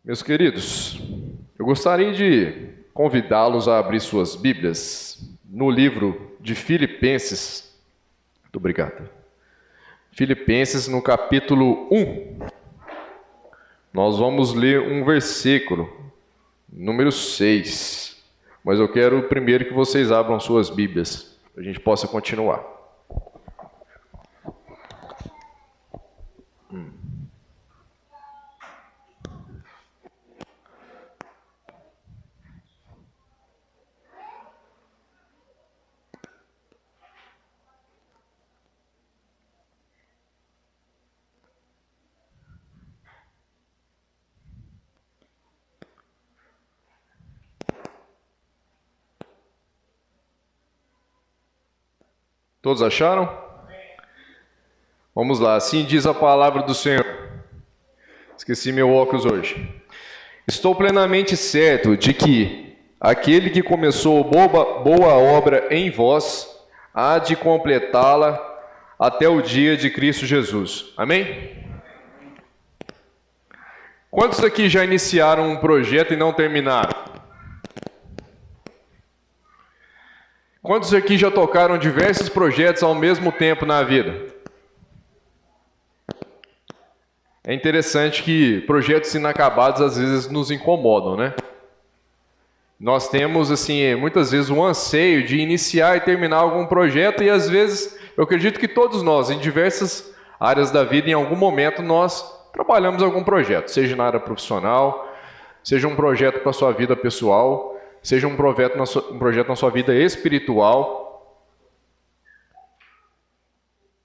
Meus queridos, eu gostaria de convidá-los a abrir suas Bíblias no livro de Filipenses. Muito obrigado. Filipenses, no capítulo 1. Nós vamos ler um versículo, número 6. Mas eu quero primeiro que vocês abram suas Bíblias, para a gente possa continuar. Todos acharam? Vamos lá, assim diz a palavra do Senhor. Esqueci meu óculos hoje. Estou plenamente certo de que aquele que começou boa obra em vós, há de completá-la até o dia de Cristo Jesus. Amém? Quantos aqui já iniciaram um projeto e não terminaram? Quantos aqui já tocaram diversos projetos ao mesmo tempo na vida? É interessante que projetos inacabados às vezes nos incomodam, né? Nós temos, assim, muitas vezes um anseio de iniciar e terminar algum projeto e às vezes, eu acredito que todos nós, em diversas áreas da vida, em algum momento nós trabalhamos algum projeto, seja na área profissional, seja um projeto para a sua vida pessoal, seja um projeto na sua vida espiritual.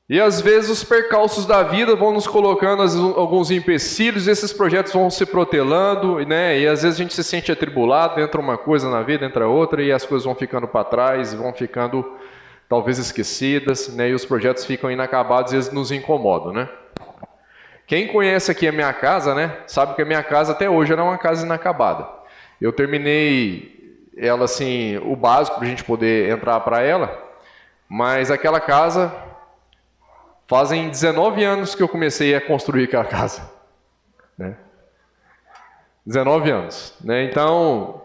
E às vezes os percalços da vida vão nos colocando alguns empecilhos, e esses projetos vão se protelando, né? E às vezes a gente se sente atribulado, entra uma coisa na vida, entra outra, e as coisas vão ficando para trás, e vão ficando talvez esquecidas, né? E os projetos ficam inacabados e eles nos incomodam, né? Quem conhece aqui a minha casa, né? Sabe que a minha casa até hoje era uma casa inacabada. Eu terminei ela, assim, o básico para a gente poder entrar para ela, mas aquela casa, fazem 19 anos que eu comecei a construir aquela casa, né? 19 anos, né? Então,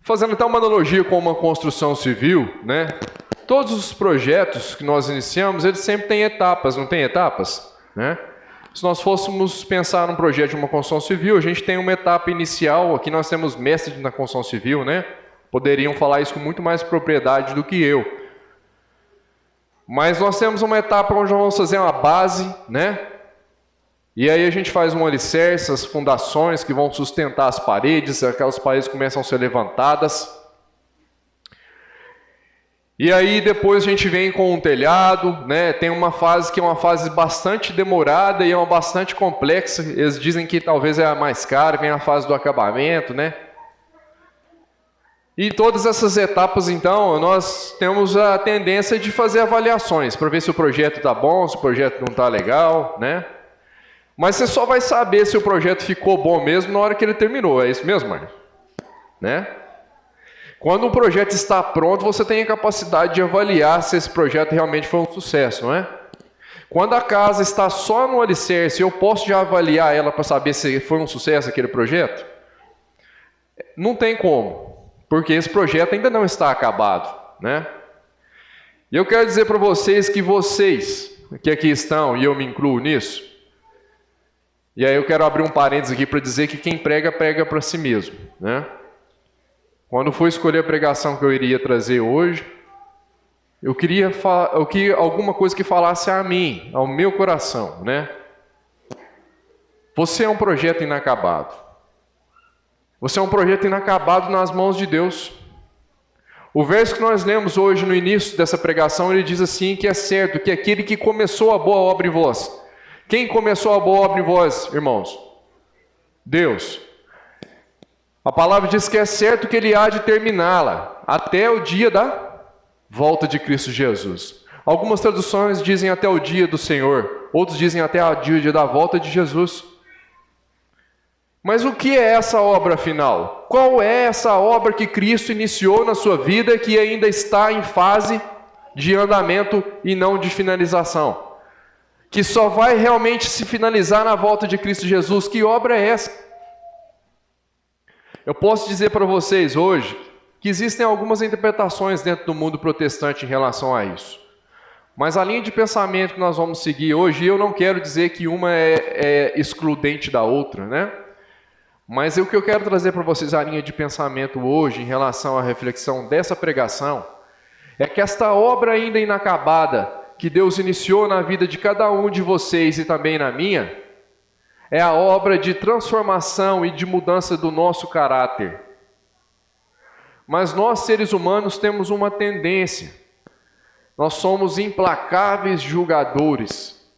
fazendo até uma analogia com uma construção civil, né? Todos os projetos que nós iniciamos, eles sempre têm etapas, não tem etapas, né? Se nós fôssemos pensar num projeto de uma construção civil, a gente tem uma etapa inicial, aqui nós temos mestres na construção civil, né? Poderiam falar isso com muito mais propriedade do que eu. Mas nós temos uma etapa onde nós vamos fazer uma base, né? E aí a gente faz um alicerce, as fundações que vão sustentar as paredes, aquelas paredes começam a ser levantadas. E aí depois a gente vem com um telhado, né? Tem uma fase que é uma fase bastante demorada e é uma bastante complexa. Eles dizem que talvez é a mais cara, vem a fase do acabamento, né? E todas essas etapas, então, nós temos a tendência de fazer avaliações para ver se o projeto está bom, se o projeto não está legal, né? Mas você só vai saber se o projeto ficou bom mesmo na hora que ele terminou. É isso mesmo, Marcos? Né? Quando um projeto está pronto, você tem a capacidade de avaliar se esse projeto realmente foi um sucesso, não é? Quando a casa está só no alicerce, eu posso já avaliar ela para saber se foi um sucesso aquele projeto? Não tem como, porque esse projeto ainda não está acabado, né? E eu quero dizer para vocês que aqui estão, e eu me incluo nisso, e aí eu quero abrir um parênteses aqui para dizer que quem prega, prega para si mesmo, né? Quando for escolher a pregação que eu iria trazer hoje, eu queria alguma coisa que falasse a mim, ao meu coração, né? Você é um projeto inacabado. Você é um projeto inacabado nas mãos de Deus. O verso que nós lemos hoje no início dessa pregação, ele diz assim, que é certo, que aquele que começou a boa obra em vós. Quem começou a boa obra em vós, irmãos? Deus. A palavra diz que é certo que Ele há de terminá-la até o dia da volta de Cristo Jesus. Algumas traduções dizem até o dia do Senhor, outros dizem até o dia da volta de Jesus. Mas o que é essa obra final? Qual é essa obra que Cristo iniciou na sua vida que ainda está em fase de andamento e não de finalização? que só vai realmente se finalizar na volta de Cristo Jesus. Que obra é essa? Eu posso dizer para vocês hoje que existem algumas interpretações dentro do mundo protestante em relação a isso. Mas a linha de pensamento que nós vamos seguir hoje, eu não quero dizer que uma é excludente da outra, né? Mas o que eu quero trazer para vocês, a linha de pensamento hoje, em relação à reflexão dessa pregação, é que esta obra ainda inacabada, que Deus iniciou na vida de cada um de vocês e também na minha, é a obra de transformação e de mudança do nosso caráter. Mas nós, seres humanos, temos uma tendência. Nós somos implacáveis julgadores.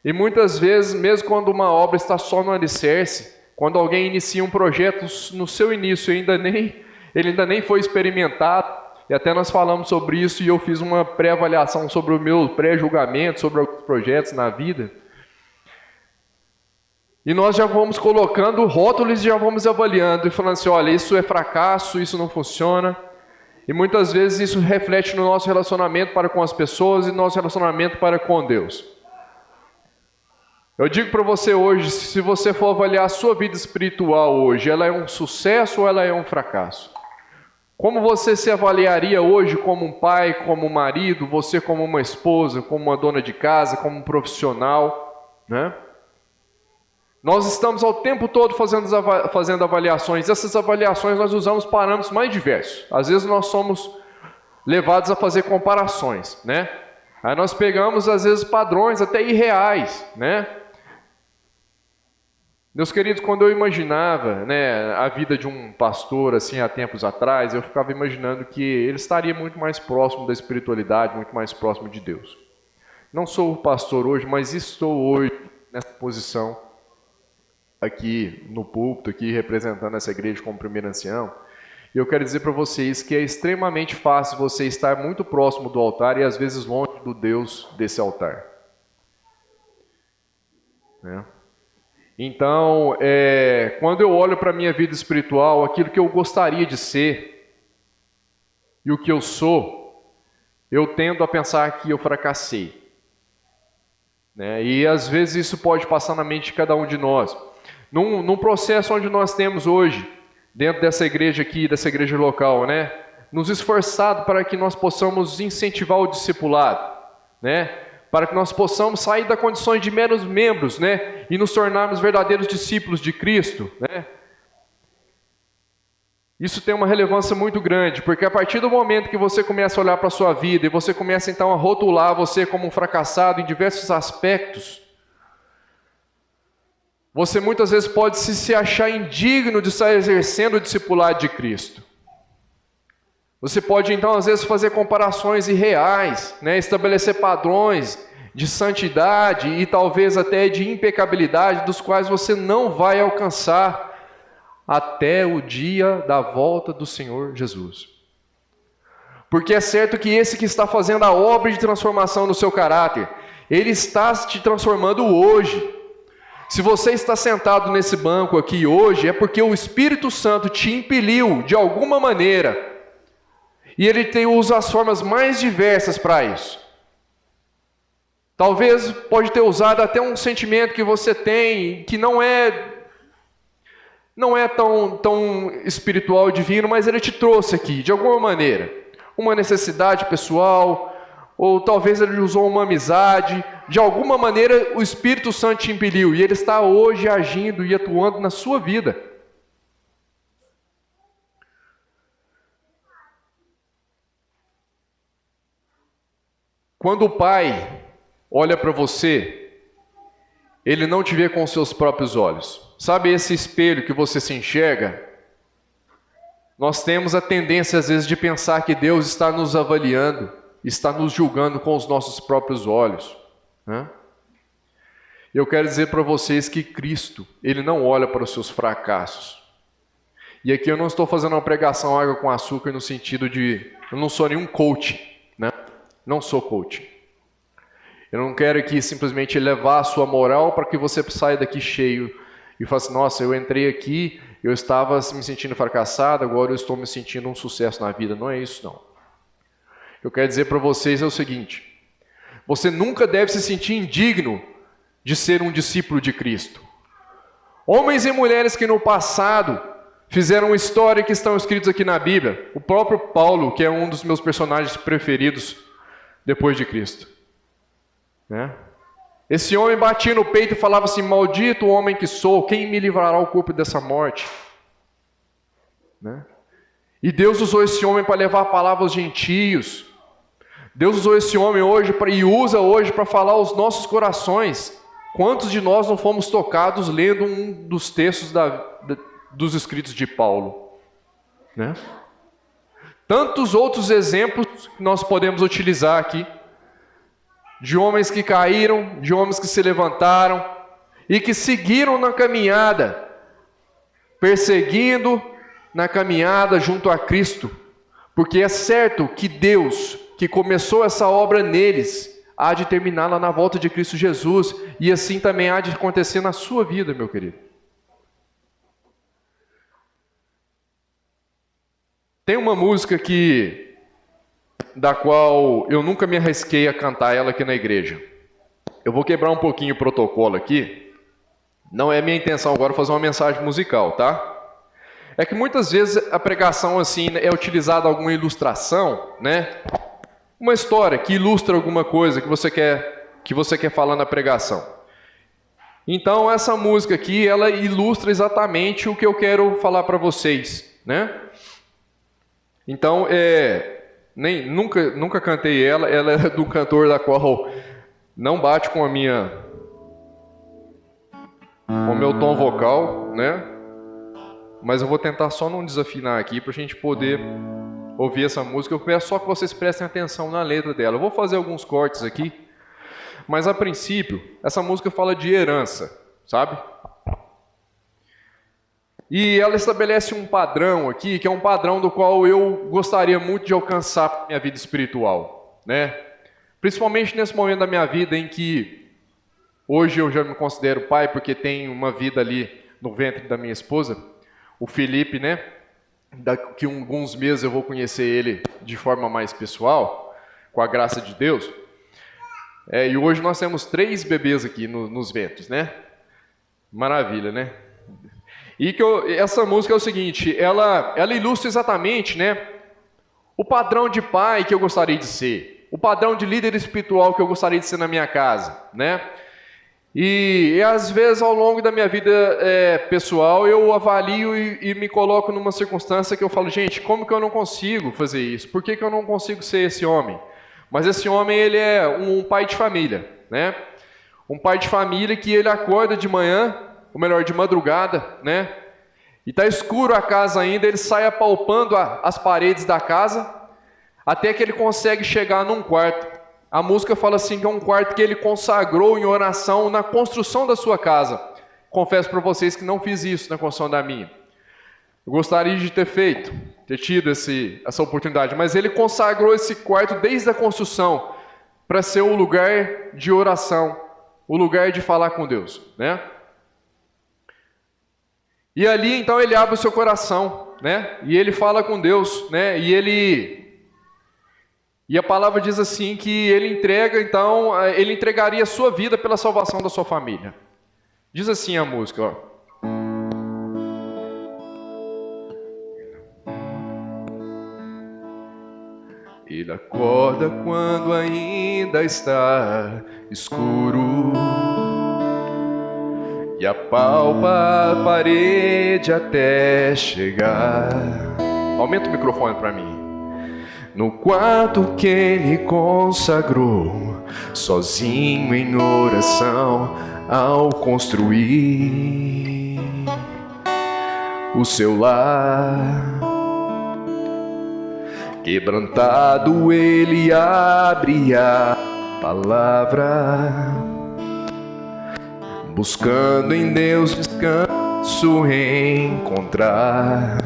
E muitas vezes, mesmo quando uma obra está só no alicerce, quando alguém inicia um projeto no seu início, ele ainda nem foi experimentado, e até nós falamos sobre isso, e eu fiz uma pré-avaliação sobre o meu pré-julgamento, sobre alguns projetos na vida. E nós já vamos colocando rótulos e já vamos avaliando, e falando assim, olha, isso é fracasso, isso não funciona. E muitas vezes isso reflete no nosso relacionamento para com as pessoas e no nosso relacionamento para com Deus. Eu digo para você hoje, se você for avaliar a sua vida espiritual hoje, ela é um sucesso ou ela é um fracasso? Como você se avaliaria hoje como um pai, como um marido, você como uma esposa, como uma dona de casa, como um profissional, né? Nós estamos ao tempo todo fazendo avaliações. Essas avaliações nós usamos parâmetros mais diversos. Às vezes nós somos levados a fazer comparações, né? Aí nós pegamos às vezes padrões até irreais, né? Meus queridos, quando eu imaginava, né, a vida de um pastor assim há tempos atrás, eu ficava imaginando que ele estaria muito mais próximo da espiritualidade, muito mais próximo de Deus. Não sou pastor hoje, mas estou hoje nessa posição aqui no púlpito, aqui representando essa igreja como primeiro ancião. E eu quero dizer para vocês que é extremamente fácil você estar muito próximo do altar e às vezes longe do Deus desse altar, né? Então, quando eu olho para a minha vida espiritual, aquilo que eu gostaria de ser e o que eu sou, eu tendo a pensar que eu fracassei, né? E às vezes isso pode passar na mente de cada um de nós. Num processo onde nós temos hoje, dentro dessa igreja aqui, dessa igreja local, né, nos esforçado para que nós possamos incentivar o discipulado, né, para que nós possamos sair das condições de meros membros, né, e nos tornarmos verdadeiros discípulos de Cristo, né. Isso tem uma relevância muito grande, porque a partir do momento que você começa a olhar para a sua vida e você começa então a rotular você como um fracassado em diversos aspectos, você muitas vezes pode se achar indigno de estar exercendo o discipulado de Cristo. Você pode então às vezes fazer comparações irreais, né? Estabelecer padrões de santidade e talvez até de impecabilidade, dos quais você não vai alcançar até o dia da volta do Senhor Jesus. Porque é certo que esse que está fazendo a obra de transformação no seu caráter, ele está te transformando hoje. Se você está sentado nesse banco aqui hoje, é porque o Espírito Santo te impeliu de alguma maneira. E ele usa as formas mais diversas para isso. Talvez pode ter usado até um sentimento que você tem, que não é tão espiritual e divino, mas ele te trouxe aqui, de alguma maneira. Uma necessidade pessoal, ou talvez ele usou uma amizade. De alguma maneira o Espírito Santo te impeliu e ele está hoje agindo e atuando na sua vida. Quando o Pai olha para você, ele não te vê com os seus próprios olhos. Sabe esse espelho que você se enxerga? Nós temos a tendência às vezes de pensar que Deus está nos avaliando, está nos julgando com os nossos próprios olhos, né? Eu quero dizer para vocês que Cristo, ele não olha para os seus fracassos. E aqui eu não estou fazendo uma pregação água com açúcar no sentido de, eu não sou nenhum coach, né? Não sou coach. Eu não quero aqui simplesmente elevar a sua moral para que você saia daqui cheio e fale assim, nossa, eu entrei aqui, eu estava me sentindo fracassado, agora eu estou me sentindo um sucesso na vida. Não é isso, não. Eu quero dizer para vocês é o seguinte, Você nunca deve se sentir indigno de ser um discípulo de Cristo. Homens e mulheres que no passado fizeram uma história que estão escritos aqui na Bíblia. O próprio Paulo, que é um dos meus personagens preferidos depois de Cristo. Né? Esse homem batia no peito e falava assim: maldito o homem que sou, quem me livrará o corpo dessa morte? Né? E Deus usou esse homem para levar a palavra aos gentios. Deus usou esse homem hoje e usa hoje para falar aos nossos corações. Quantos de nós não fomos tocados lendo um dos textos dos escritos de Paulo? Né? Tantos outros exemplos que nós podemos utilizar aqui, de homens que caíram, de homens que se levantaram e que seguiram na caminhada, perseguindo na caminhada junto a Cristo, porque é certo que Deus, que começou essa obra neles, há de terminá-la na volta de Cristo Jesus, e assim também há de acontecer na sua vida, meu querido. Tem uma música da qual eu nunca me arrisquei a cantar ela aqui na igreja. Eu vou quebrar um pouquinho o protocolo aqui. Não é minha intenção agora fazer uma mensagem musical, tá? É que muitas vezes a pregação assim é utilizada alguma ilustração, né? Uma história que ilustra alguma coisa que você quer falar na pregação. Então essa música aqui, ela ilustra exatamente o que eu quero falar para vocês, né? Então nunca cantei ela é do cantor da qual não bate com o meu tom vocal, né? Mas eu vou tentar só não desafinar aqui para a gente poder ouvir essa música. Eu peço só que vocês prestem atenção na letra dela. Eu vou fazer alguns cortes aqui, mas a princípio essa música fala de herança, sabe? E ela estabelece um padrão aqui, que é um padrão do qual eu gostaria muito de alcançar para a minha vida espiritual, né? Principalmente nesse momento da minha vida em que hoje eu já me considero pai, porque tenho uma vida ali no ventre da minha esposa, o Felipe, né? Daqui a alguns meses eu vou conhecer ele de forma mais pessoal, com a graça de Deus. E hoje nós temos 3 bebês aqui nos ventres, né? Maravilha, né? E essa música é o seguinte, ela ilustra exatamente, né, o padrão de pai que eu gostaria de ser, o padrão de líder espiritual que eu gostaria de ser na minha casa, né? E às vezes ao longo da minha vida pessoal eu avalio e me coloco numa circunstância que eu falo, gente, como que eu não consigo fazer isso? Por que eu não consigo ser esse homem? Mas esse homem, ele é um pai de família, né? Um pai de família que ele acorda de manhã, ou melhor, de madrugada, né? E está escuro a casa ainda, ele sai apalpando as paredes da casa, até que ele consegue chegar num quarto. A música fala assim que é um quarto que ele consagrou em oração na construção da sua casa. Confesso para vocês que não fiz isso na construção da minha. Eu gostaria de ter tido essa oportunidade, mas ele consagrou esse quarto desde a construção para ser o lugar de oração, o lugar de falar com Deus, né? E ali, então, ele abre o seu coração, né? E ele fala com Deus, né? E a palavra diz assim que ele entregaria a sua vida pela salvação da sua família. Diz assim a música, ó. Ele acorda quando ainda está escuro e apalpa a parede até chegar. Aumenta o microfone para mim. No quarto que ele consagrou, sozinho em oração, ao construir o seu lar, quebrantado ele abre a palavra, buscando em Deus descanso encontrar,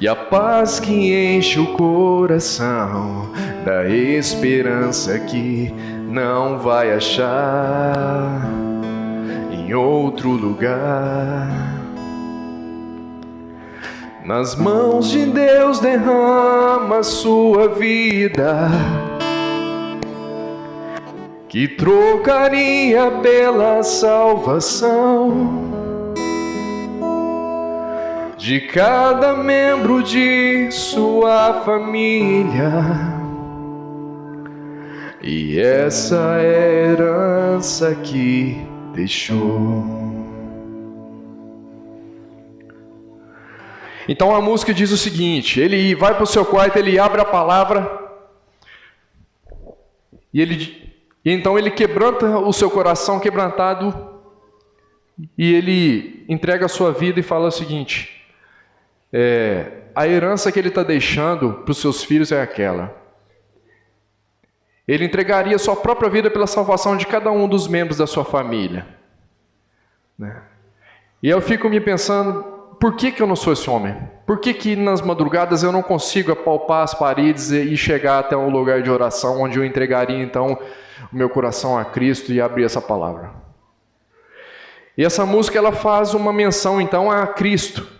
e a paz que enche o coração da esperança que não vai achar em outro lugar. Nas mãos de Deus derrama sua vida, que trocaria pela salvação de cada membro de sua família. E essa é a herança que deixou. Então a música diz o seguinte: ele vai para o seu quarto, ele abre a palavra e então ele quebranta o seu coração quebrantado e ele entrega a sua vida e fala o seguinte: a herança que ele está deixando para os seus filhos é aquela. Ele entregaria a sua própria vida pela salvação de cada um dos membros da sua família. E eu fico me pensando, por que eu não sou esse homem? Por que nas madrugadas eu não consigo apalpar as paredes e chegar até um lugar de oração onde eu entregaria então o meu coração a Cristo e abrir essa palavra? E essa música ela faz uma menção então a Cristo.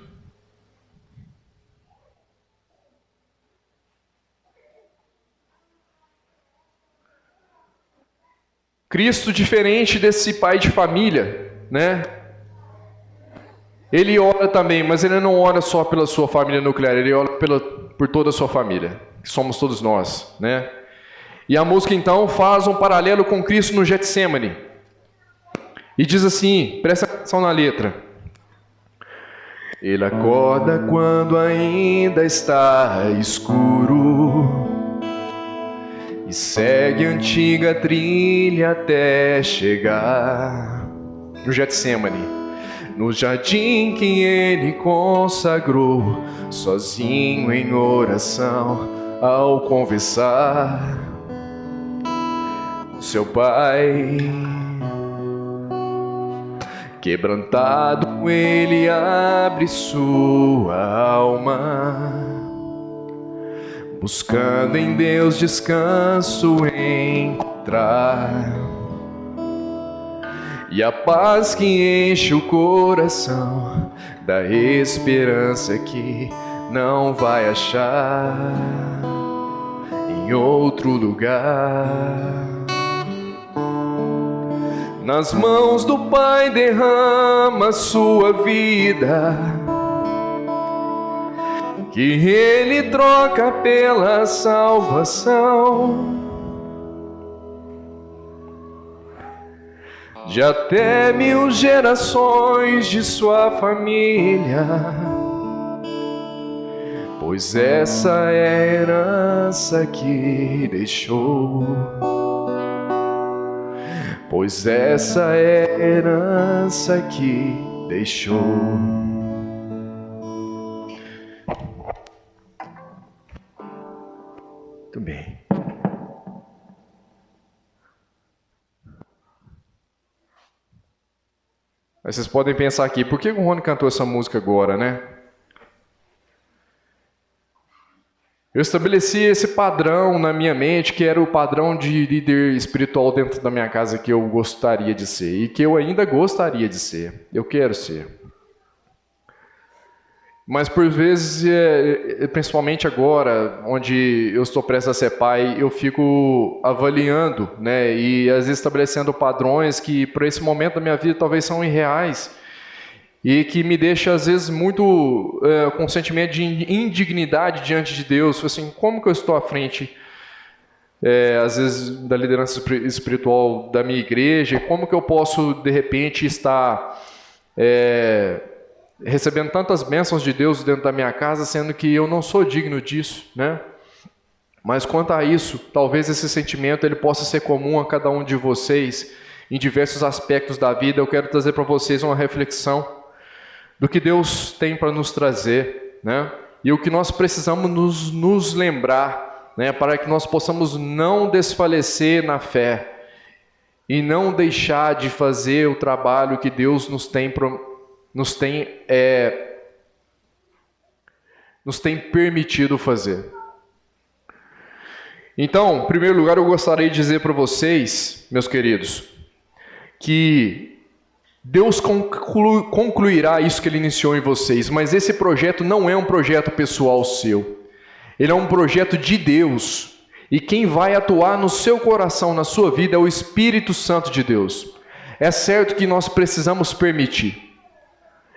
Cristo diferente desse pai de família, né? Ele ora também, mas ele não ora só pela sua família nuclear, ele ora por toda a sua família, que somos todos nós, né? E a música então faz um paralelo com Cristo no Getsemane. E diz assim, presta atenção na letra. Ele acorda quando ainda está escuro e segue a antiga trilha até chegar no Getsemane, no jardim que ele consagrou, sozinho em oração, ao conversar com seu pai. Quebrantado, ele abre sua alma, buscando em Deus descanso encontrar, e a paz que enche o coração, da esperança que não vai achar em outro lugar. Nas mãos do Pai derrama sua vida, que ele troca pela salvação de até 1000 gerações de sua família, pois essa é a herança que deixou, pois essa é a herança que deixou. Muito bem. Aí vocês podem pensar aqui, por que o Rony cantou essa música agora, né? Eu estabeleci esse padrão na minha mente, que era o padrão de líder espiritual dentro da minha casa que eu gostaria de ser, e que eu ainda gostaria de ser, eu quero ser. Mas por vezes, principalmente agora, onde eu estou prestes a ser pai, eu fico avaliando, né, e às vezes estabelecendo padrões que para esse momento da minha vida talvez são irreais e que me deixa às vezes muito com um sentimento de indignidade diante de Deus. Assim, como que eu estou à frente, às vezes, da liderança espiritual da minha igreja? Como que eu posso de repente estar recebendo tantas bênçãos de Deus dentro da minha casa, sendo que eu não sou digno disso, né? Mas quanto a isso, talvez esse sentimento ele possa ser comum a cada um de vocês em diversos aspectos da vida. Eu quero trazer para vocês uma reflexão do que Deus tem para nos trazer, né? E o que nós precisamos nos lembrar, né? Para que nós possamos não desfalecer na fé e não deixar de fazer o trabalho que Deus nos tem permitido fazer. Então, em primeiro lugar, eu gostaria de dizer para vocês, meus queridos, que Deus concluirá isso que Ele iniciou em vocês, mas esse projeto não é um projeto pessoal seu. Ele é um projeto de Deus. E quem vai atuar no seu coração, na sua vida, é o Espírito Santo de Deus. É certo que nós precisamos permitir.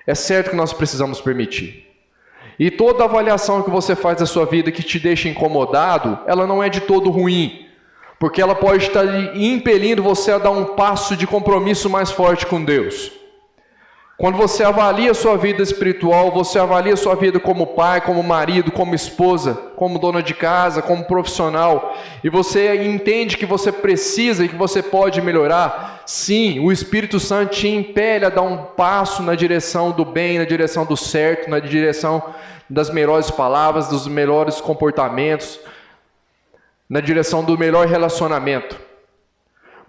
É certo que nós precisamos permitir. E toda avaliação que você faz da sua vida que te deixa incomodado, ela não é de todo ruim. Porque ela pode estar impelindo você a dar um passo de compromisso mais forte com Deus. Quando você avalia a sua vida espiritual, você avalia a sua vida como pai, como marido, como esposa, como dona de casa, como profissional, e você entende que você precisa e que você pode melhorar, sim, o Espírito Santo te impele a dar um passo na direção do bem, na direção do certo, na direção das melhores palavras, dos melhores comportamentos, na direção do melhor relacionamento.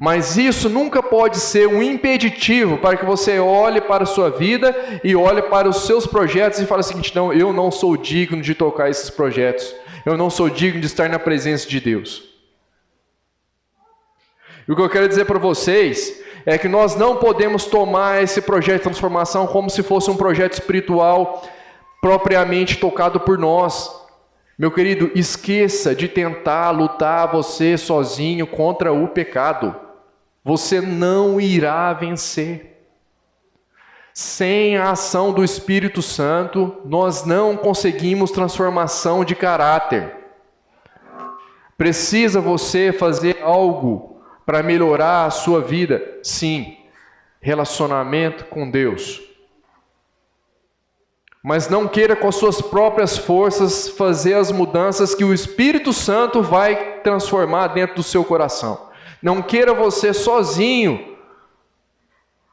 Mas isso nunca pode ser um impeditivo para que você olhe para a sua vida e olhe para os seus projetos e fale o seguinte: não, eu não sou digno de tocar esses projetos. Eu não sou digno de estar na presença de Deus. E o que eu quero dizer para vocês é que nós não podemos tomar esse projeto de transformação como se fosse um projeto espiritual propriamente tocado por nós. Meu querido, esqueça de tentar lutar você sozinho contra o pecado. Você não irá vencer. Sem a ação do Espírito Santo, nós não conseguimos transformação de caráter. Precisa você fazer algo para melhorar a sua vida? Sim, relacionamento com Deus. Mas não queira com as suas próprias forças fazer as mudanças que o Espírito Santo vai transformar dentro do seu coração. Não queira você sozinho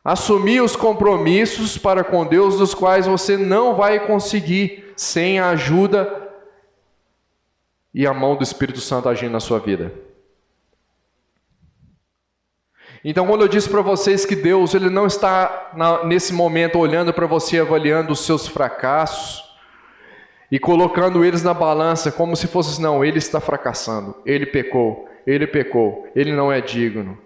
assumir os compromissos para com Deus, dos quais você não vai conseguir sem a ajuda e a mão do Espírito Santo agindo na sua vida. Então, quando eu disse para vocês que Deus ele não está nesse momento olhando para você, avaliando os seus fracassos e colocando eles na balança como se fosse assim, não, ele está fracassando, ele pecou, ele não é digno.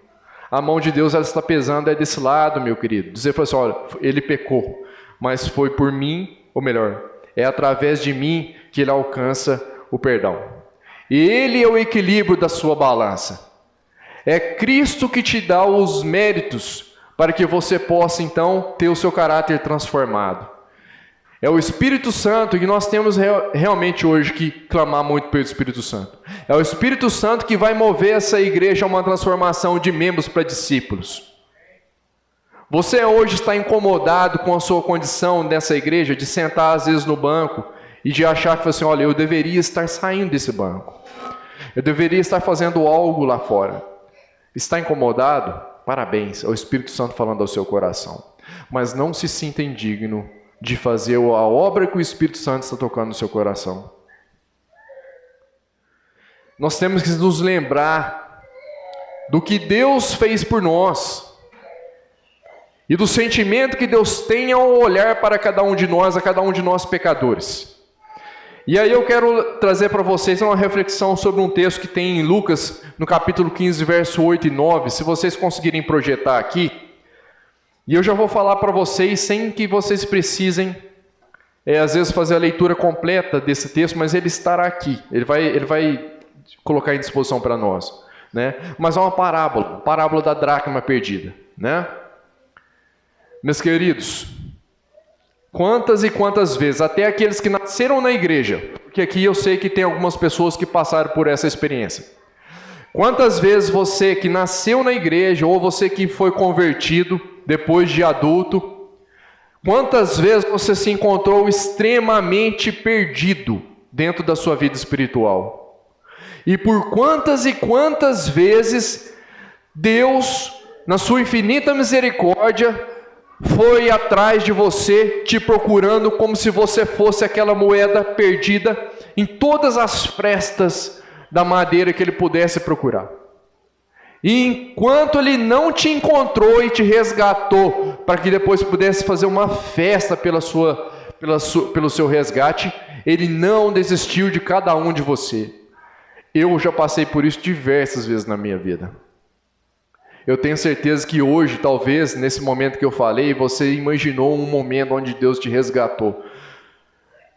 A mão de Deus ela está pesando desse lado, meu querido. Dizer assim, olha, ele pecou, mas foi por mim, ou melhor, é através de mim que ele alcança o perdão. E ele é o equilíbrio da sua balança. É Cristo que te dá os méritos para que você possa então ter o seu caráter transformado. É o Espírito Santo que nós temos realmente hoje que clamar muito pelo Espírito Santo. É o Espírito Santo que vai mover essa igreja a uma transformação de membros para discípulos. Você hoje está incomodado com a sua condição nessa igreja, de sentar às vezes no banco e de achar que assim, olha, eu deveria estar saindo desse banco. Eu deveria estar fazendo algo lá fora. Está incomodado? Parabéns, é o Espírito Santo falando ao seu coração. Mas não se sinta indigno de fazer a obra que o Espírito Santo está tocando no seu coração. Nós temos que nos lembrar do que Deus fez por nós e do sentimento que Deus tem ao olhar para cada um de nós, a cada um de nós pecadores. E aí eu quero trazer para vocês uma reflexão sobre um texto que tem em Lucas, no capítulo 15, verso 8 e 9, se vocês conseguirem projetar aqui. E eu já vou falar para vocês sem que vocês precisem, às vezes, fazer a leitura completa desse texto, mas ele estará aqui. Ele vai colocar em disposição para nós. Né? Mas é uma parábola da dracma perdida. Né? Meus queridos, quantas e quantas vezes, até aqueles que nasceram na igreja, porque aqui eu sei que tem algumas pessoas que passaram por essa experiência. Quantas vezes você que nasceu na igreja, ou você que foi convertido depois de adulto, quantas vezes você se encontrou extremamente perdido dentro da sua vida espiritual? E por quantas e quantas vezes Deus, na sua infinita misericórdia, foi atrás de você, te procurando como se você fosse aquela moeda perdida em todas as frestas da madeira que ele pudesse procurar. E enquanto ele não te encontrou e te resgatou, para que depois pudesse fazer uma festa pelo seu resgate, ele não desistiu de cada um de você. Eu já passei por isso diversas vezes na minha vida. Eu tenho certeza que hoje, talvez, nesse momento que eu falei, você imaginou um momento onde Deus te resgatou.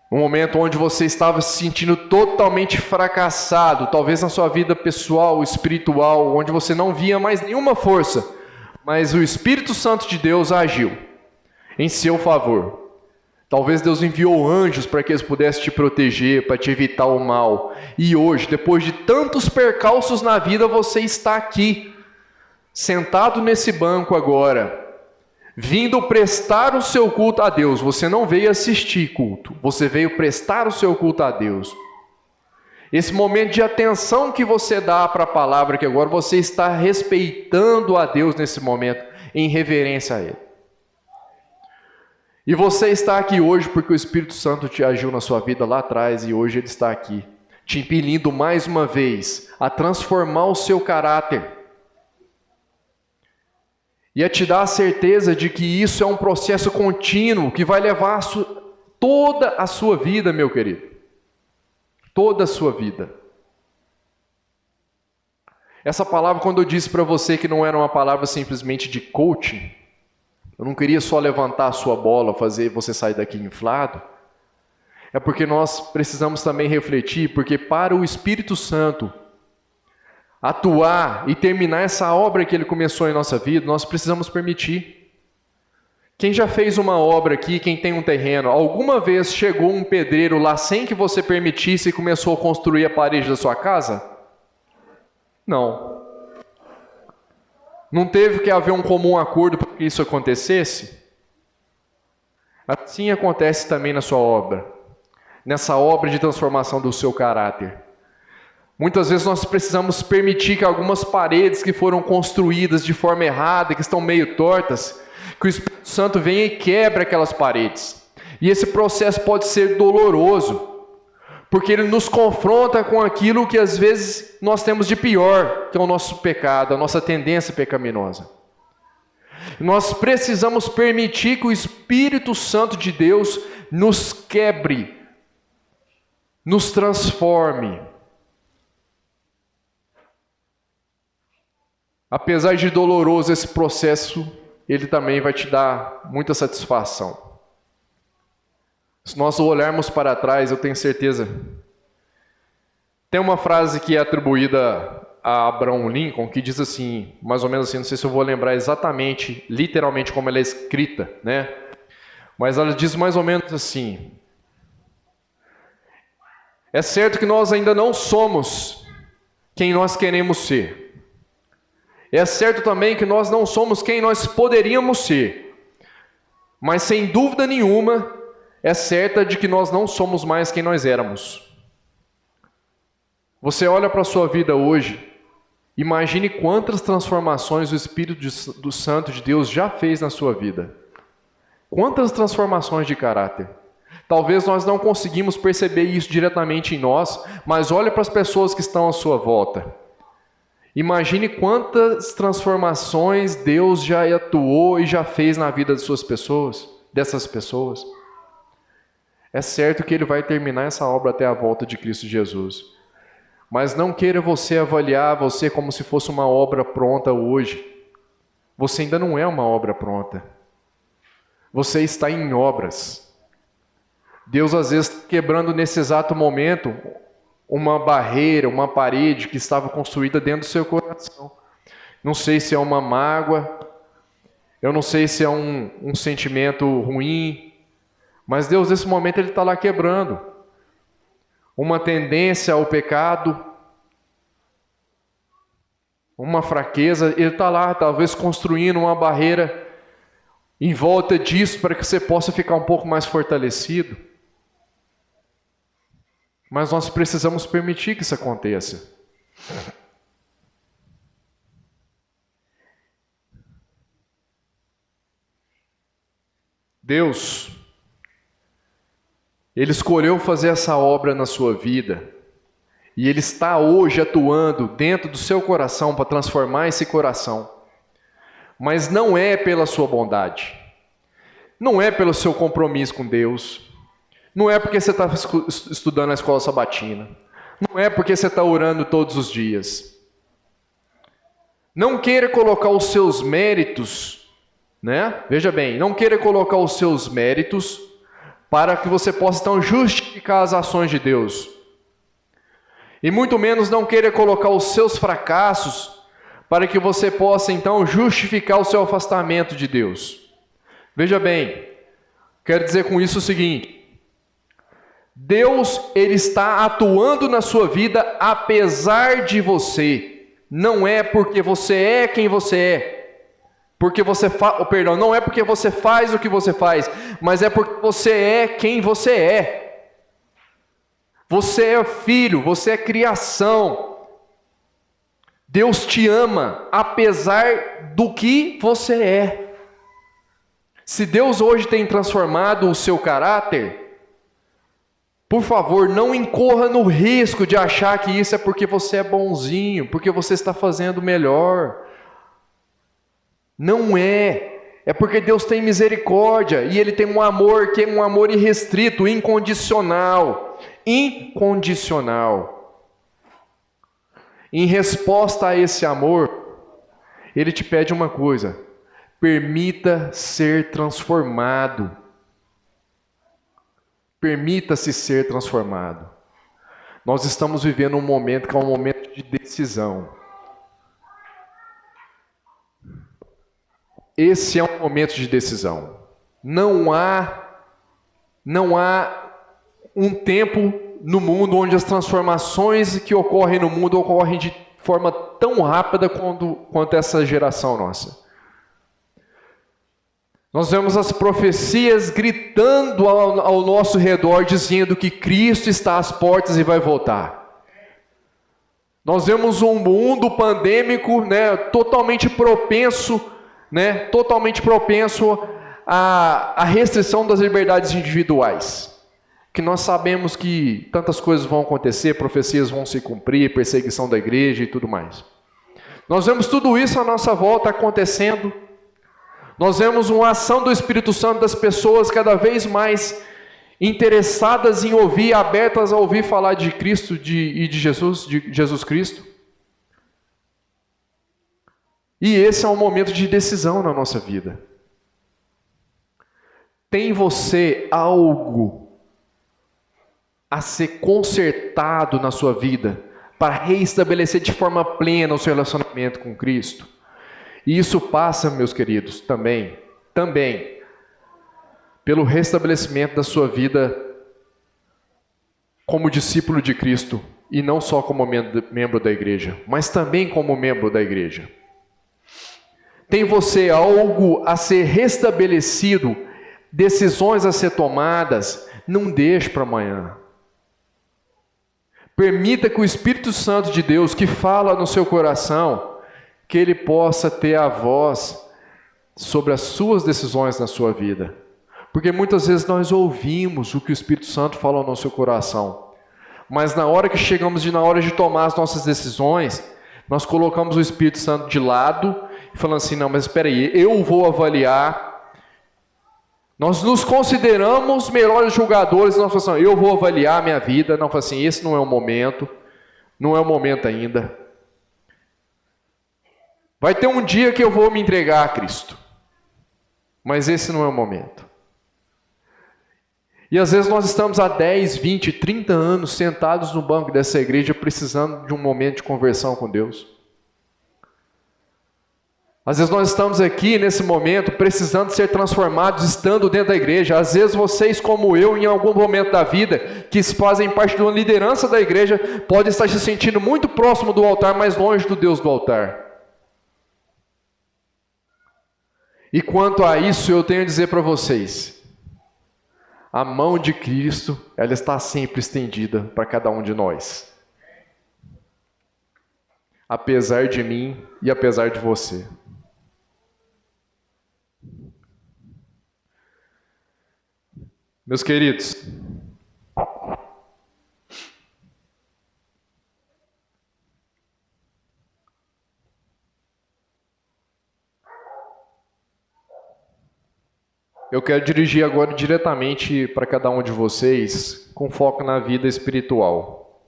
Um momento onde você estava se sentindo totalmente fracassado, talvez na sua vida pessoal, espiritual, onde você não via mais nenhuma força, mas o Espírito Santo de Deus agiu em seu favor. Talvez Deus enviou anjos para que eles pudessem te proteger, para te evitar o mal. E hoje, depois de tantos percalços na vida, você está aqui, sentado nesse banco agora, vindo prestar o seu culto a Deus. Você não veio assistir culto, você veio prestar o seu culto a Deus. Esse momento de atenção que você dá para a palavra, que agora você está respeitando a Deus nesse momento, em reverência a Ele. E você está aqui hoje porque o Espírito Santo te agiu na sua vida lá atrás e hoje Ele está aqui, te impelindo mais uma vez a transformar o seu caráter. E a te dar a certeza de que isso é um processo contínuo que vai levar toda a sua vida, meu querido. Toda a sua vida. Essa palavra, quando eu disse para você que não era uma palavra simplesmente de coaching, eu não queria só levantar a sua bola, fazer você sair daqui inflado, é porque nós precisamos também refletir, porque para o Espírito Santo atuar e terminar essa obra que Ele começou em nossa vida, nós precisamos permitir. Quem já fez uma obra aqui, quem tem um terreno, alguma vez chegou um pedreiro lá sem que você permitisse e começou a construir a parede da sua casa? Não. Não teve que haver um comum acordo para que isso acontecesse? Assim acontece também na sua obra, nessa obra de transformação do seu caráter. Muitas vezes nós precisamos permitir que algumas paredes que foram construídas de forma errada, que estão meio tortas, que o Espírito Santo venha e quebre aquelas paredes. E esse processo pode ser doloroso, porque ele nos confronta com aquilo que às vezes nós temos de pior, que é o nosso pecado, a nossa tendência pecaminosa. Nós precisamos permitir que o Espírito Santo de Deus nos quebre, nos transforme. Apesar de doloroso esse processo, ele também vai te dar muita satisfação. Se nós olharmos para trás, eu tenho certeza. Tem uma frase que é atribuída a Abraham Lincoln, que diz assim, mais ou menos assim, não sei se eu vou lembrar exatamente, literalmente como ela é escrita, né? Mas ela diz mais ou menos assim: é certo que nós ainda não somos quem nós queremos ser. É certo também que nós não somos quem nós poderíamos ser. Mas sem dúvida nenhuma, é certa de que nós não somos mais quem nós éramos. Você olha para a sua vida hoje, imagine quantas transformações o Espírito do Santo de Deus já fez na sua vida. Quantas transformações de caráter. Talvez nós não conseguimos perceber isso diretamente em nós, mas olhe para as pessoas que estão à sua volta. Imagine quantas transformações Deus já atuou e já fez na vida dessas pessoas. É certo que Ele vai terminar essa obra até a volta de Cristo Jesus. Mas não queira você avaliar você como se fosse uma obra pronta hoje. Você ainda não é uma obra pronta. Você está em obras. Deus às vezes está quebrando nesse exato momento uma barreira, uma parede que estava construída dentro do seu coração. Não sei se é uma mágoa, eu não sei se é um sentimento ruim, mas Deus nesse momento Ele está lá quebrando. Uma tendência ao pecado, uma fraqueza, Ele está lá talvez construindo uma barreira em volta disso para que você possa ficar um pouco mais fortalecido. Mas nós precisamos permitir que isso aconteça. Deus, Ele escolheu fazer essa obra na sua vida. E Ele está hoje atuando dentro do seu coração para transformar esse coração. Mas não é pela sua bondade. Não é pelo seu compromisso com Deus. Não é porque você está estudando na escola sabatina. Não é porque você está orando todos os dias. Não queira colocar os seus méritos, né? Veja bem, não queira colocar os seus méritos para que você possa então justificar as ações de Deus. E muito menos não queira colocar os seus fracassos para que você possa então justificar o seu afastamento de Deus. Veja bem, quero dizer com isso o seguinte: Deus, Ele está atuando na sua vida apesar de você. Não é porque você é quem você é. Não é porque você faz o que você faz, mas é porque você é quem você é. Você é filho, você é criação. Deus te ama, apesar do que você é. Se Deus hoje tem transformado o seu caráter, por favor, não incorra no risco de achar que isso é porque você é bonzinho, porque você está fazendo melhor. Não é. É porque Deus tem misericórdia e Ele tem um amor que é um amor irrestrito, incondicional. Incondicional. Em resposta a esse amor, Ele te pede uma coisa: permita ser transformado. Permita-se ser transformado. Nós estamos vivendo um momento que é um momento de decisão. Esse é um momento de decisão. Não há um tempo no mundo onde as transformações que ocorrem no mundo ocorrem de forma tão rápida quanto essa geração nossa. Nós vemos as profecias gritando ao nosso redor, dizendo que Cristo está às portas e vai voltar. Nós vemos um mundo pandêmico, totalmente propenso à restrição das liberdades individuais. Que nós sabemos que tantas coisas vão acontecer, profecias vão se cumprir, perseguição da igreja e tudo mais. Nós vemos tudo isso à nossa volta acontecendo. Nós vemos uma ação do Espírito Santo das pessoas cada vez mais interessadas em ouvir, abertas a ouvir falar de Cristo e de Jesus Cristo. E esse é um momento de decisão na nossa vida. Tem você algo a ser consertado na sua vida para reestabelecer de forma plena o seu relacionamento com Cristo? E isso passa, meus queridos, também, pelo restabelecimento da sua vida como discípulo de Cristo, e não só como membro da igreja, mas também como membro da igreja. Tem você algo a ser restabelecido, decisões a ser tomadas, não deixe para amanhã. Permita que o Espírito Santo de Deus, que fala no seu coração, que Ele possa ter a voz sobre as suas decisões na sua vida. Porque muitas vezes nós ouvimos o que o Espírito Santo fala no seu coração, mas na hora que chegamos na hora de tomar as nossas decisões, nós colocamos o Espírito Santo de lado e falando assim: não, mas espera aí, eu vou avaliar. Nós nos consideramos melhores julgadores, nós falamos assim: eu vou avaliar a minha vida. Não, falamos assim, esse não é o momento ainda. Vai ter um dia que eu vou me entregar a Cristo, mas esse não é o momento. E às vezes nós estamos há 10, 20, 30 anos sentados no banco dessa igreja precisando de um momento de conversão com Deus. Às vezes nós estamos aqui nesse momento precisando ser transformados estando dentro da igreja. Às vezes vocês, como eu, em algum momento da vida, que fazem parte de uma liderança da igreja, podem estar se sentindo muito próximo do altar, mas longe do Deus do altar. E quanto a isso, eu tenho a dizer para vocês: a mão de Cristo, ela está sempre estendida para cada um de nós. Apesar de mim e apesar de você. Meus queridos, eu quero dirigir agora diretamente para cada um de vocês, com foco na vida espiritual.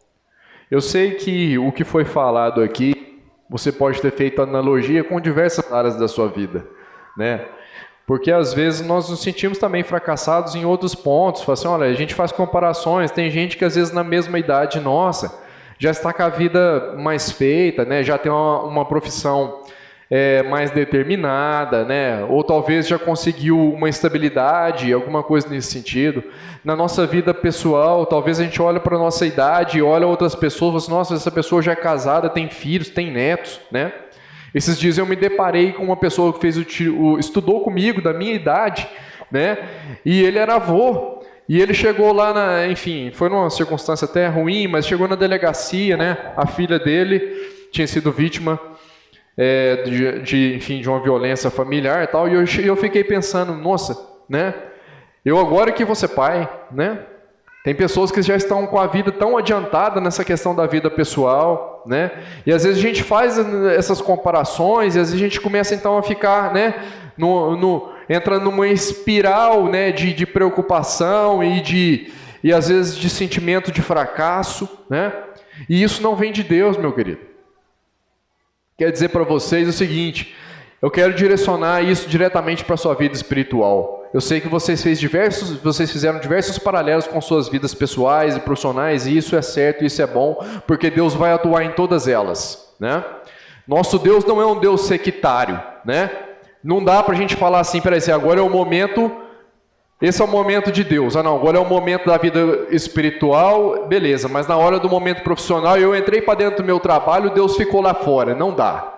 Eu sei que o que foi falado aqui, você pode ter feito analogia com diversas áreas da sua vida, né? Porque às vezes nós nos sentimos também fracassados em outros pontos. Fala assim, olha, a gente faz comparações, tem gente que às vezes na mesma idade nossa já está com a vida mais feita, né? Já tem uma profissão mais determinada, né? Ou talvez já conseguiu uma estabilidade, alguma coisa nesse sentido. Na nossa vida pessoal, talvez a gente olhe para a nossa idade e olha outras pessoas e fala assim, nossa, essa pessoa já é casada, tem filhos, tem netos, né? Esses dias eu me deparei com uma pessoa que estudou comigo, da minha idade, né? E ele era avô. E ele chegou lá, enfim, foi numa circunstância até ruim, mas chegou na delegacia, né? A filha dele tinha sido vítima de uma violência familiar e tal. E eu fiquei pensando, nossa, né? Eu agora que vou ser pai, né? Tem pessoas que já estão com a vida tão adiantada nessa questão da vida pessoal, né? E às vezes a gente faz essas comparações e às vezes a gente começa então a ficar, né? Entra numa espiral, né? De preocupação e às vezes de sentimento de fracasso, né? E isso não vem de Deus, meu querido. Quero dizer para vocês o seguinte, eu quero direcionar isso diretamente para a sua vida espiritual. Eu sei que vocês fizeram diversos paralelos com suas vidas pessoais e profissionais, e isso é certo, isso é bom, porque Deus vai atuar em todas elas, né? Nosso Deus não é um Deus sectário, né? Não dá para a gente falar assim, peraí, agora é o momento, esse é o momento de Deus. Ah não, agora é o momento da vida espiritual, beleza, mas na hora do momento profissional, eu entrei para dentro do meu trabalho, Deus ficou lá fora, não dá.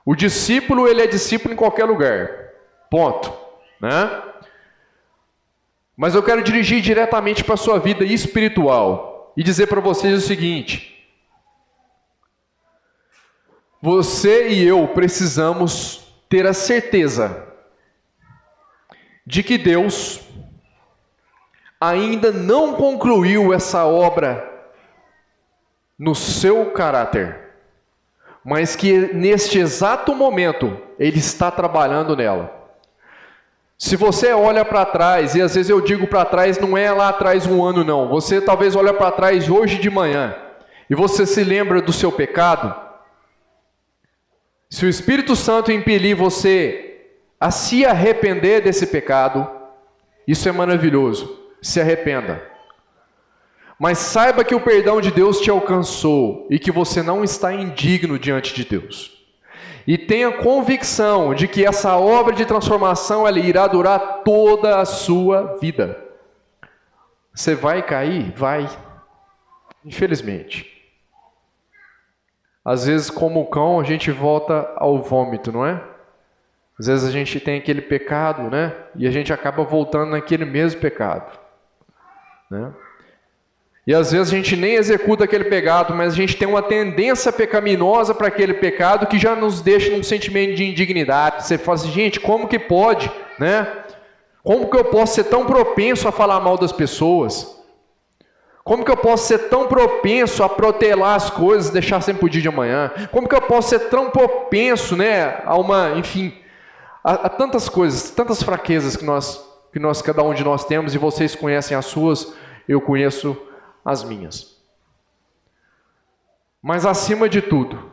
O discípulo, ele é discípulo em qualquer lugar, ponto, né? Mas eu quero dirigir diretamente para a sua vida espiritual e dizer para vocês o seguinte: você e eu precisamos ter a certeza de que Deus ainda não concluiu essa obra no seu caráter, mas que neste exato momento Ele está trabalhando nela. Se você olha para trás, e às vezes eu digo para trás, não é lá atrás um ano não, você talvez olha para trás hoje de manhã, e você se lembra do seu pecado, se o Espírito Santo impelir você a se arrepender desse pecado, isso é maravilhoso, se arrependa. Mas saiba que o perdão de Deus te alcançou e que você não está indigno diante de Deus. E tenha convicção de que essa obra de transformação ela irá durar toda a sua vida. Você vai cair? Vai. Infelizmente. Às vezes, como o cão, a gente volta ao vômito, não é? Às vezes a gente tem aquele pecado, né? E a gente acaba voltando naquele mesmo pecado, né? E às vezes a gente nem executa aquele pecado, mas a gente tem uma tendência pecaminosa para aquele pecado que já nos deixa num sentimento de indignidade. Você fala assim, gente, como que pode, né? Como que eu posso ser tão propenso a falar mal das pessoas? Como que eu posso ser tão propenso a protelar as coisas, deixar sempre para o dia de amanhã? Como que eu posso ser tão propenso, né, a tantas coisas, tantas fraquezas que cada um de nós temos, e vocês conhecem as suas, eu conheço as minhas. Mas acima de tudo,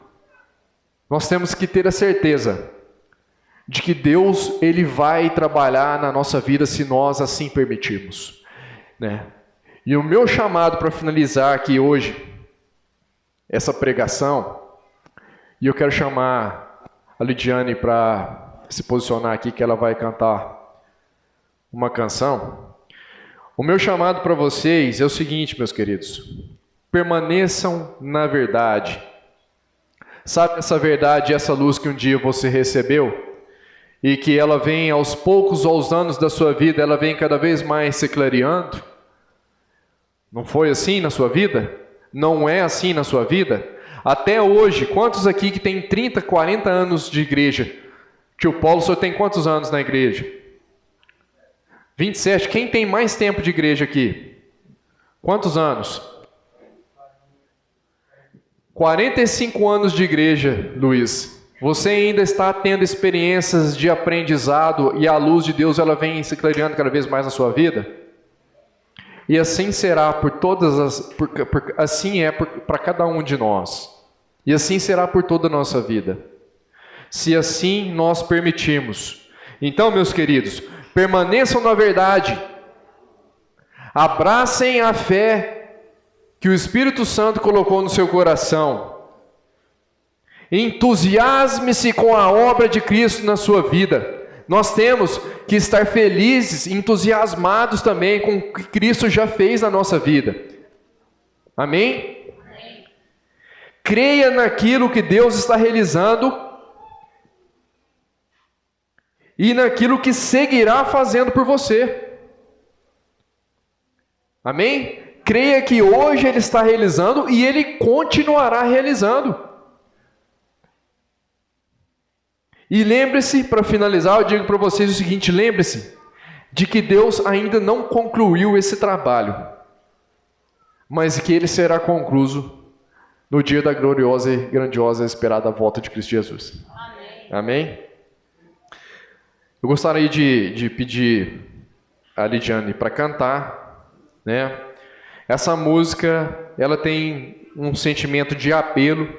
nós temos que ter a certeza de que Deus, Ele vai trabalhar na nossa vida se nós assim permitirmos, né? E o meu chamado para finalizar aqui hoje, essa pregação, e eu quero chamar a Lidiane para se posicionar aqui, que ela vai cantar uma canção. O meu chamado para vocês é o seguinte, meus queridos: permaneçam na verdade. Sabe essa verdade, essa luz que um dia você recebeu? E que ela vem aos poucos, aos anos da sua vida, ela vem cada vez mais se clareando? Não foi assim na sua vida? Não é assim na sua vida? Até hoje, quantos aqui que tem 30, 40 anos de igreja? Tio Paulo, o senhor tem quantos anos na igreja? 27. Quem tem mais tempo de igreja aqui? Quantos anos? 45 anos de igreja, Luiz. Você ainda está tendo experiências de aprendizado e a luz de Deus ela vem se clareando cada vez mais na sua vida? E assim será por todas as, assim é para cada um de nós. E assim será por toda a nossa vida. Se assim nós permitirmos. Então, meus queridos, permaneçam na verdade, abracem a fé que o Espírito Santo colocou no seu coração, entusiasme-se com a obra de Cristo na sua vida. Nós temos que estar felizes, entusiasmados também com o que Cristo já fez na nossa vida. Amém? Amém. Creia naquilo que Deus está realizando e naquilo que seguirá fazendo por você. Amém? Creia que hoje Ele está realizando e Ele continuará realizando. E lembre-se, para finalizar, eu digo para vocês o seguinte: lembre-se de que Deus ainda não concluiu esse trabalho, mas que ele será concluído no dia da gloriosa e grandiosa e esperada volta de Cristo Jesus. Amém? Amém? Eu gostaria de pedir a Lidiane para cantar, né? Essa música, ela tem um sentimento de apelo.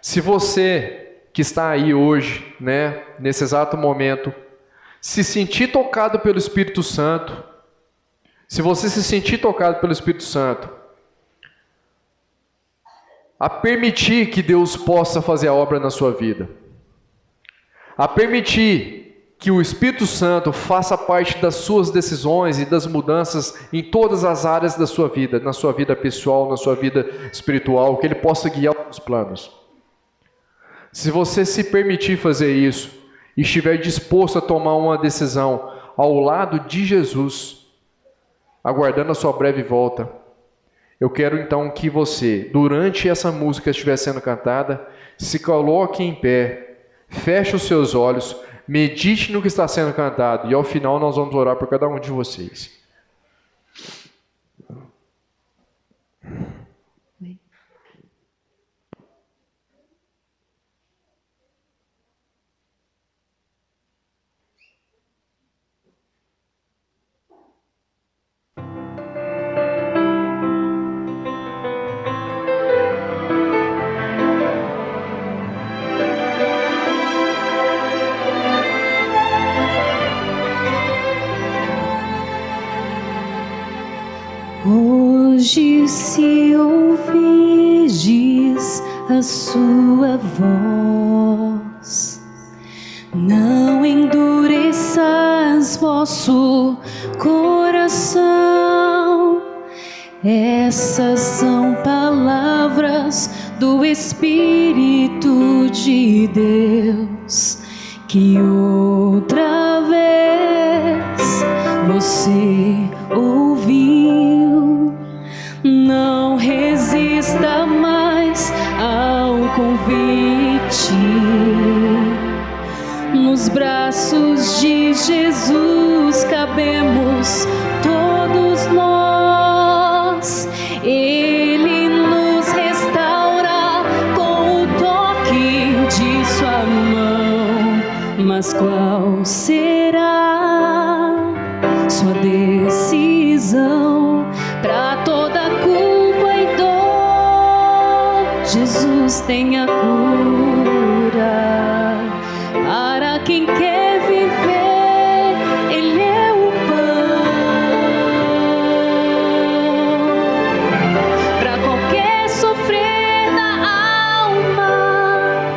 Se você que está aí hoje, né, nesse exato momento, se sentir tocado pelo Espírito Santo, se você se sentir tocado pelo Espírito Santo, a permitir que Deus possa fazer a obra na sua vida, a permitir que o Espírito Santo faça parte das suas decisões e das mudanças em todas as áreas da sua vida, na sua vida pessoal, na sua vida espiritual, que Ele possa guiar os planos. Se você se permitir fazer isso e estiver disposto a tomar uma decisão ao lado de Jesus, aguardando a sua breve volta, eu quero então que você, durante essa música estiver sendo cantada, se coloque em pé, feche os seus olhos, medite no que está sendo cantado e ao final nós vamos orar por cada um de vocês. Hoje, se ouvirdes a sua voz, não endureças vosso coração. Essas são palavras do Espírito de Deus, que outra vez você ouviu. Não resista mais ao convite. Nos braços de Jesus cabemos todos nós. Ele nos restaura com o toque de sua mão. Mas qual será sua decisão? Para toda culpa e dor, Jesus tem a cura. Para quem quer viver, Ele é o pão. Para qualquer sofrer da alma,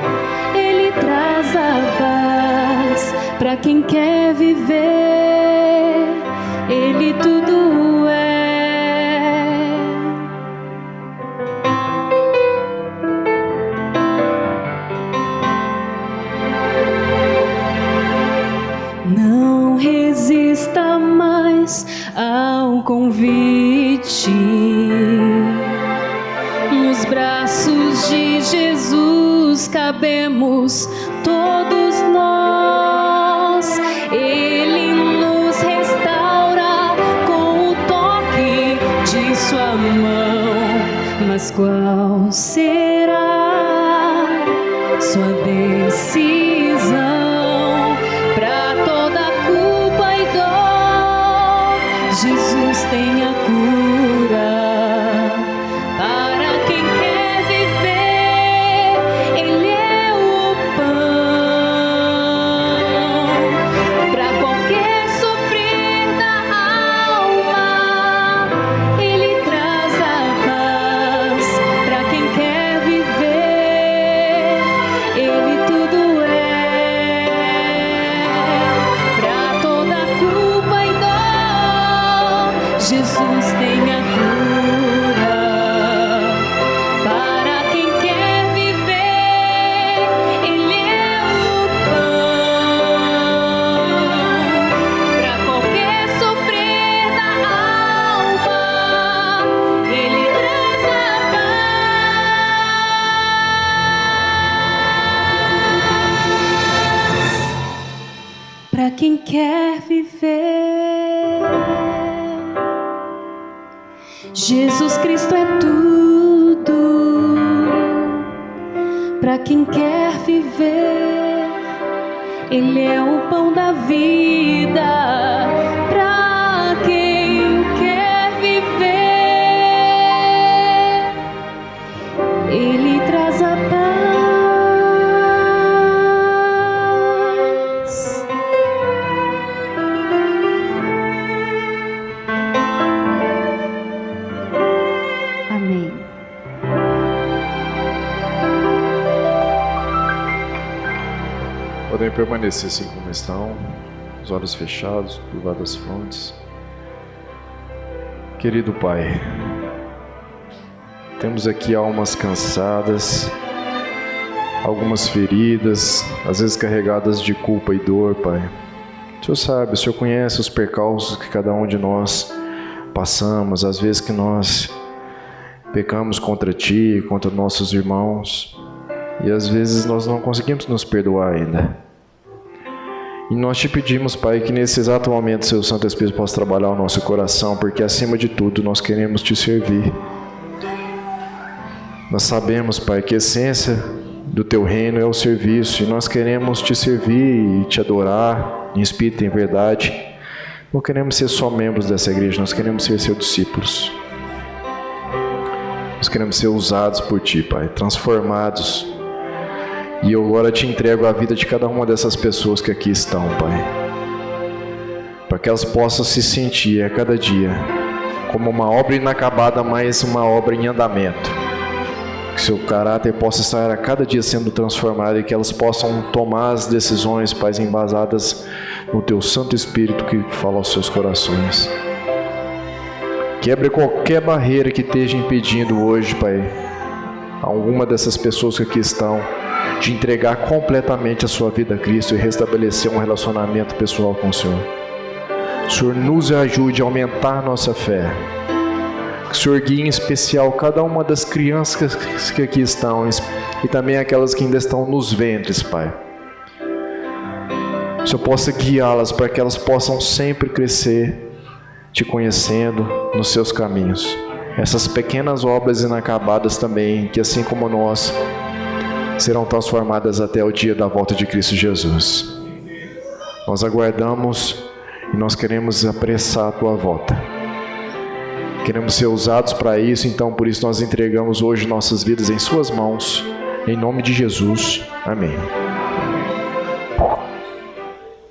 Ele traz a paz. Para quem quer viver, Ele tudo é. Não resista mais ao convite. Nos braços de Jesus cabemos todos nós. Ele nos restaura com o toque de sua mão. Mas qual será sua decisão? Para toda culpa e dor, Jesus tem a cura. Para quem quer viver, Ele é o pão. Jesus Cristo é tudo para quem quer viver. Ele é o pão da vida para quem quer viver. Ele traz a paz. Amém. Podem permanecer assim como estão, os olhos fechados, curvadas as frontes. Querido Pai, temos aqui almas cansadas, algumas feridas, às vezes carregadas de culpa e dor, Pai. O Senhor sabe, o Senhor conhece os percalços que cada um de nós passamos, às vezes que nós pecamos contra Ti, contra nossos irmãos, e às vezes nós não conseguimos nos perdoar ainda. E nós Te pedimos, Pai, que nesse exato momento Seu Santo Espírito possa trabalhar o nosso coração, porque acima de tudo nós queremos Te servir. Nós sabemos, Pai, que a essência do Teu reino é o serviço, e nós queremos Te servir e Te adorar em espírito e em verdade. Não queremos ser só membros dessa igreja, nós queremos ser Seus discípulos. Nós queremos ser usados por Ti, Pai, transformados. E eu agora Te entrego a vida de cada uma dessas pessoas que aqui estão, Pai, para que elas possam se sentir a cada dia como uma obra inacabada, mas uma obra em andamento. Que seu caráter possa estar a cada dia sendo transformado e que elas possam tomar as decisões, Pai, embasadas no Teu Santo Espírito que fala aos seus corações. Quebre qualquer barreira que esteja impedindo hoje, Pai, alguma dessas pessoas que aqui estão, de entregar completamente a sua vida a Cristo e restabelecer um relacionamento pessoal com o Senhor. O Senhor nos ajude a aumentar nossa fé. Que o Senhor guie em especial cada uma das crianças que aqui estão e também aquelas que ainda estão nos ventres, Pai. O Senhor possa guiá-las para que elas possam sempre crescer Te conhecendo nos Seus caminhos. Essas pequenas obras inacabadas também, que assim como nós, serão transformadas até o dia da volta de Cristo Jesus. Nós aguardamos e nós queremos apressar a Tua volta. Queremos ser usados para isso, então por isso nós entregamos hoje nossas vidas em Suas mãos, em nome de Jesus. Amém.